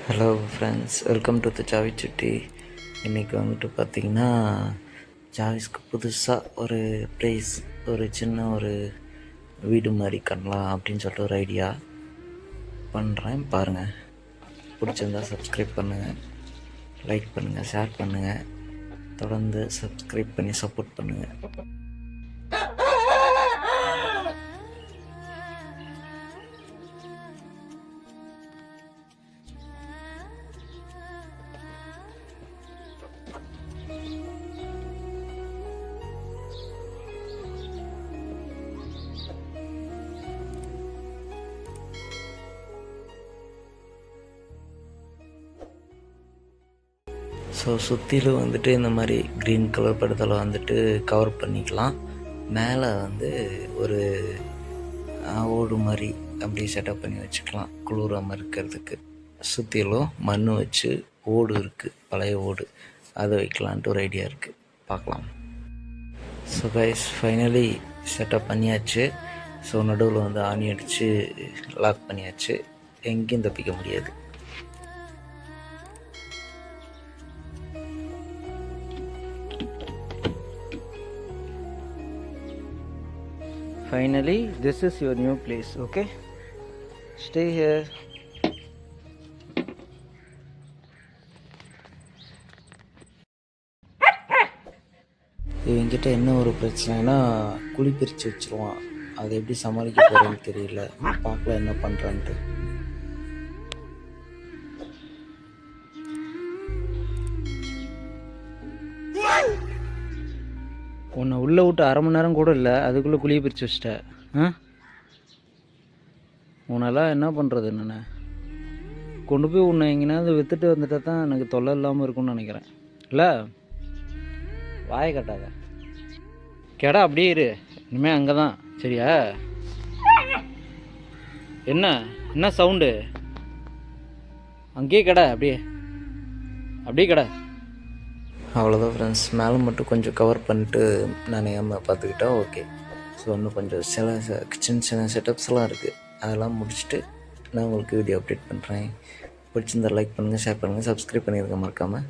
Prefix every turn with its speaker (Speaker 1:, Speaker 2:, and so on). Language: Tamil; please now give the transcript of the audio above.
Speaker 1: Hello friends, welcome to the சாவி சிட்டி. இன்றைக்கி வந்துட்டு பார்த்திங்கன்னா சாவிஸ்க்கு புதுசாக ஒரு ப்ளேஸ், ஒரு சின்ன ஒரு வீடு மாதிரி பண்ணலாம் அப்படின்னு சொல்லிட்டு ஒரு ஐடியா பண்ணுறேன். பாருங்கள், பிடிச்சிருந்தா சப்ஸ்கிரைப் பண்ணுங்கள், லைக் பண்ணுங்கள், ஷேர் பண்ணுங்கள், தொடர்ந்து சப்ஸ்கிரைப் பண்ணி சப்போர்ட் பண்ணுங்கள். ஸோ சுற்றிலும் வந்துட்டு இந்த மாதிரி க்ரீன் கலர் படத்தில் வந்துட்டு கவர் பண்ணிக்கலாம். மேலே வந்து ஒரு ஓடு மாதிரி அப்படி செட்டப் பண்ணி வச்சுக்கலாம் குளிராமல் இருக்கிறதுக்கு. சுற்றிலும் மண் வச்சு ஓடு இருக்குது, பழைய ஓடு, அதை வைக்கலான்ட்டு ஒரு ஐடியா இருக்குது. பார்க்கலாம். ஸோ கைஸ், ஃபைனலி செட்டப் பண்ணியாச்சு. ஸோ நடுவில் வந்து ஆணி அடித்து லாக் பண்ணியாச்சு, எங்கேயும் தப்பிக்க முடியாது. Finally, this is your new place, okay? Stay here. இவங்கிட்ட என்ன ஒரு பிரச்சனைனா, குழி பிரித்து வச்சுருவான். அதை எப்படி சமாளிக்க போகிறேன்னு தெரியல. பார்க்கலாம் என்ன பண்ணுறான்ட்டு. உன்னை உள்ளே விட்டு அரை மணி நேரம் கூட இல்லை, அதுக்குள்ளே குழியை பிரித்து வச்சிட்ட. உன்னெல்லாம் என்ன பண்ணுறது? என்னென்ன கொண்டு போய் உன்னை எங்கேனாவது விற்றுட்டு வந்துட்டா தான் எனக்கு தொல்லை இல்லாமல் இருக்கும்னு நினைக்கிறேன். இல்லை, வாயை கட்டாத, கெடா அப்படியே இரு. இனிமேல் அங்கே தான், சரியா? என்ன என்ன சவுண்டு? அங்கேயே கடை, அப்படியே அப்படியே கடை. அவ்வளோதான் ஃப்ரெண்ட்ஸ், மேலே மட்டும் கொஞ்சம் கவர் பண்ணிட்டு நான் ஏமால் பார்த்துக்கிட்டா ஓகே. ஸோ இன்னும் கொஞ்சம் சின்ன சின்ன செட்டப்ஸ்லாம் இருக்குது, அதெல்லாம் முடிச்சுட்டு நான் உங்களுக்கு வீடியோ அப்டேட் பண்ணுறேன். பிடிச்சிருந்தா லைக் பண்ணுங்கள், ஷேர் பண்ணுங்கள், சப்ஸ்கிரைப் பண்ணியிருக்க மறக்காமல்.